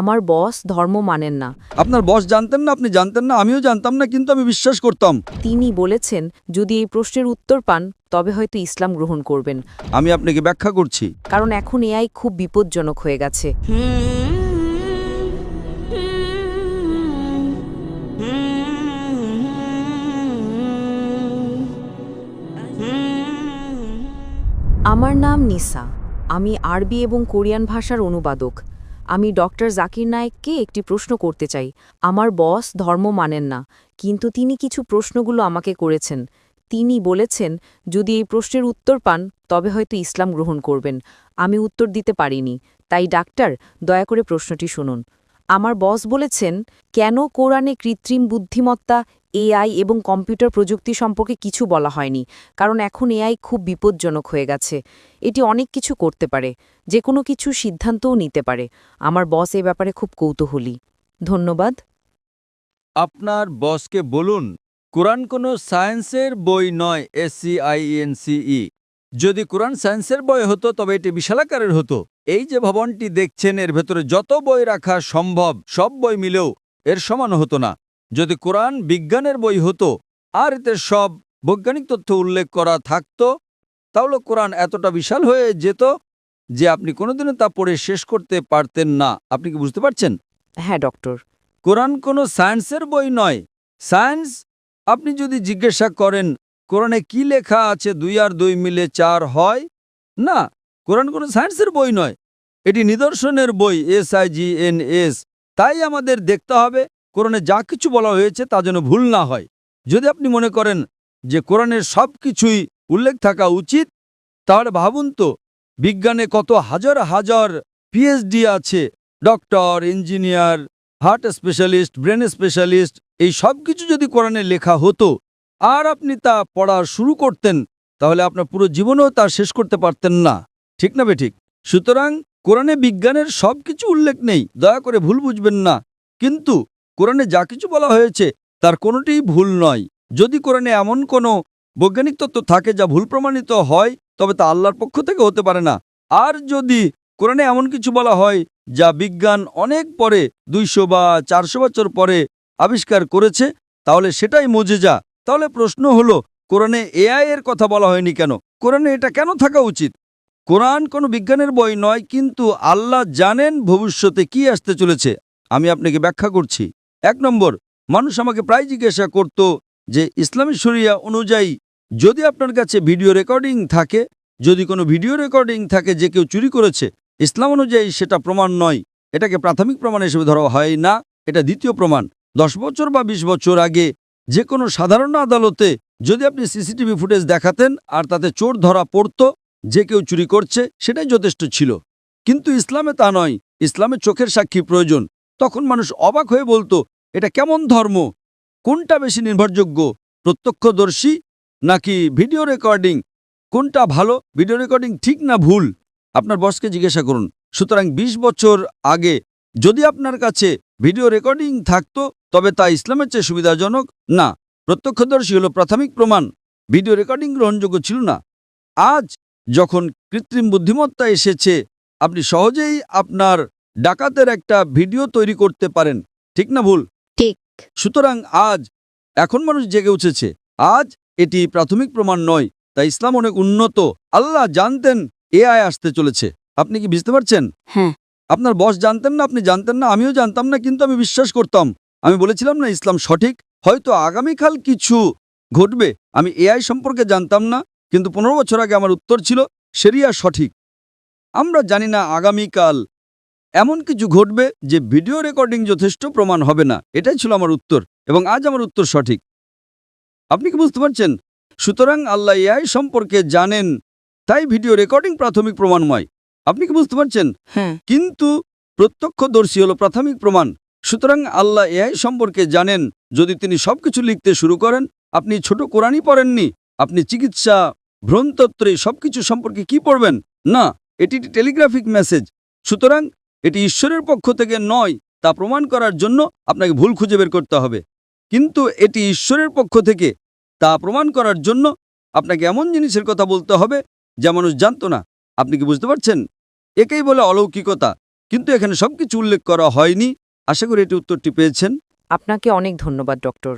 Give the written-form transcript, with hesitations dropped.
আমার বস ধর্ম মানেন না। আপনার বস জানতেন না, আপনি জানতেন না, আমিও জানতাম না, কিন্তু আমি বিশ্বাস করতাম। তিনি বলেছেন যদি এই প্রশ্নের উত্তর পান তবে হয়তো ইসলাম গ্রহণ করবেন, আমি আপনাকে ব্যাখ্যা করছি। কারণ এখন এআই খুব বিপজ্জনক হয়ে গেছে। আমার নাম নিসা। আমি আরবি এবং কোরিয়ান ভাষার অনুবাদক। আমি ডক্টর জাকির নায়েককে একটি প্রশ্ন করতে চাই। আমার বস ধর্ম মানেন না, কিন্তু তিনি কিছু প্রশ্নগুলো আমাকে করেছেন। তিনি বলেছেন যদি এই প্রশ্নের উত্তর পান তবে হয়তো ইসলাম গ্রহণ করবেন। আমি উত্তর দিতে পারিনি, তাই ডাক্তার দয়া করে প্রশ্নটি শুনুন। আমার বস বলেছেন কেন কোরআনে কৃত্রিম বুদ্ধিমত্তা, এআই এবং কম্পিউটার প্রযুক্তি সম্পর্কে কিছু বলা হয়নি, কারণ এখন এআই খুব বিপজ্জনক হয়ে গেছে। এটি অনেক কিছু করতে পারে, যে কোনো কিছু সিদ্ধান্তও নিতে পারে। আমার বস এ ব্যাপারে খুব কৌতূহলী। ধন্যবাদ। আপনার বসকে বলুন কোরআন কোনো সায়েন্সের বই নয়, SCIENCE। যদি কোরআন সায়েন্সের বই হতো তবে এটি বিশালাকারের হতো। এই যে ভবনটি দেখছেন এর ভেতরে যত বই রাখা সম্ভব সব বই মিলেও এর সমান হতো না। যদি কোরআন বিজ্ঞানের বই হতো আর এতে সব বৈজ্ঞানিক তথ্য উল্লেখ করা থাকতো, তাহলে কোরআন এতটা বিশাল হয়ে যেত যে আপনি কোনোদিনও তা পড়ে শেষ করতে পারতেন না। আপনি কি বুঝতে পারছেন? হ্যাঁ ডক্টর। কোরআন কোনো সায়েন্সের বই নয়। সায়েন্স, আপনি যদি জিজ্ঞাসা করেন কোরআনে কি লেখা আছে 2 আর 2 মিলে 4 হয়, না, কোরআন কোনো সায়েন্সের বই নয়, এটি নিদর্শনের বই, SIGNS। তাই আমাদের দেখতে হবে কোরআনে যা কিছু বলা হয়েছে তা যেন ভুল না হয়। যদি আপনি মনে করেন যে কোরআনের সব কিছুই উল্লেখ থাকা উচিত, তাহলে ভাবুন তো বিজ্ঞানে কত হাজার হাজার PhD আছে, doctor, engineer, heart specialist, brain specialist, এই সব কিছু যদি কোরআনে লেখা হতো আর আপনি তা পড়া শুরু করতেন, তাহলে আপনার পুরো জীবনেও তা শেষ করতে পারতেন না। ঠিক না বেঠিক? সুতরাং কোরআনে বিজ্ঞানের সব কিছু উল্লেখ নেই, দয়া করে ভুল বুঝবেন না। কিন্তু কোরআনে যা কিছু বলা হয়েছে তার কোনোটিই ভুল নয়। যদি কোরআনে এমন কোনো বৈজ্ঞানিক তত্ত্ব থাকে যা ভুল প্রমাণিত হয়, তবে তা আল্লাহর পক্ষ থেকে হতে পারে না। আর যদি কোরআনে এমন কিছু বলা হয় যা বিজ্ঞান অনেক পরে, 200 বা 400 বছর পরে আবিষ্কার করেছে, তাহলে সেটাই মুজিজা। তাহলে প্রশ্ন হলো কোরআনে AI এর কথা বলা হয়নি কেন? কোরআনে এটা কেন থাকা উচিত? কোরআন কোনো বিজ্ঞানের বই নয়, কিন্তু আল্লাহ জানেন ভবিষ্যতে কি আসতে চলেছে। আমি আপনাকে ব্যাখ্যা করছি। 1 নম্বর, মানুষ আমাকে প্রায় জিজ্ঞাসা করত যে ইসলামী শরিয়া অনুযায়ী যদি আপনার কাছে ভিডিও রেকর্ডিং থাকে, যদি কোনো ভিডিও রেকর্ডিং থাকে যে কেউ চুরি করেছে, ইসলাম অনুযায়ী সেটা প্রমাণ নয়, এটাকে প্রাথমিক প্রমাণ হিসেবে ধরা হয় না, এটা দ্বিতীয় প্রমাণ। 10 বছর বা 20 বছর আগে যে কোনো সাধারণ আদালতে যদি আপনি CCTV ফুটেজ দেখাতেন আর তাতে চোর ধরা পড়তো যে কেউ চুরি করছে, সেটাই যথেষ্ট ছিল। কিন্তু ইসলামে তা নয়, ইসলামে চোখের সাক্ষী প্রয়োজন। তখন মানুষ অবাক হয়ে বলতো এটা কেমন ধর্ম? কোনটা বেশি নির্ভরযোগ্য, প্রত্যক্ষদর্শী নাকি ভিডিও রেকর্ডিং? কোনটা ভালো, ভিডিও রেকর্ডিং ঠিক না ভুল? আপনার বসকে জিজ্ঞাসা করুন। সুতরাং 20 বছর আগে যদি আপনার কাছে ভিডিও রেকর্ডিং থাকতো তবে তা ইসলামের চেয়ে সুবিধাজনক না। প্রত্যক্ষদর্শী হলো প্রাথমিক প্রমাণ, ভিডিও রেকর্ডিং গ্রহণযোগ্য ছিল না। আজ যখন কৃত্রিম বুদ্ধিমত্তা এসেছে, আপনি সহজেই আপনার ডাকাতের একটা ভিডিও তৈরি করতে পারেন। ঠিক না ভুল? ঠিক। সুতরাং এখন মানুষ জেগে উঠেছে। আজ এটি প্রাথমিক প্রমাণ নয়, তাই ইসলাম অনেক উন্নত। আল্লাহ জানতেন AI আসতে চলেছে। আপনি কি বুঝতে পারছেন? হ্যাঁ। আপনার বস জানতেন না, আপনি জানতেন না, আমিও জানতাম না, কিন্তু আমি বিশ্বাস করতাম। আমি বলেছিলাম না ইসলাম সঠিক, হয়তো আগামীকাল কিছু ঘটবে। আমি AI সম্পর্কে জানতাম না, কিন্তু 15 বছর আগে আমার উত্তর ছিল শরিয়া সঠিক। আমরা জানি না আগামীকাল এমন কিছু ঘটবে যে ভিডিও রেকর্ডিং যথেষ্ট প্রমাণ হবে না। এটাই ছিল আমার উত্তর, এবং আজ আমার উত্তর সঠিক। আপনি কি বুঝতে পারছেন? সুতরাং আল্লাহ AI সম্পর্কে জানেন, তাই ভিডিও রেকর্ডিং প্রাথমিক প্রমাণময়। আপনি কি বুঝতে পারছেন? হ্যাঁ। কিন্তু প্রত্যক্ষদর্শী হলো প্রাথমিক প্রমাণ। সুতরাং আল্লাহ AI সম্পর্কে জানেন। যদি তিনি সবকিছু লিখতে শুরু করেন, আপনি ছোট কোরআনই পড়েননি, আপনি চিকিৎসা, ভ্রূণতত্ত্বে সবকিছু সম্পর্কে কি পড়বেন? না, এটি টেলিগ্রাফিক মেসেজ। সুতরাং এটি ঈশ্বরের পক্ষ থেকে নয়, তা প্রমাণ করার জন্য আপনাকে ভুল খুঁজে বের করতে হবে। কিন্তু এটি ঈশ্বরের পক্ষ থেকে, তা প্রমাণ করার জন্য আপনাকে এমন জিনিসের কথা বলতে হবে যা মানুষ জানত না। আপনি কি বুঝতে পারছেন? একেই বলে অলৌকিকতা। কিন্তু এখানে সবকিছু উল্লেখ করা হয়নি। আশা করি এটি উত্তরটি পেয়েছেন। আপনাকে অনেক ধন্যবাদ ডক্টর।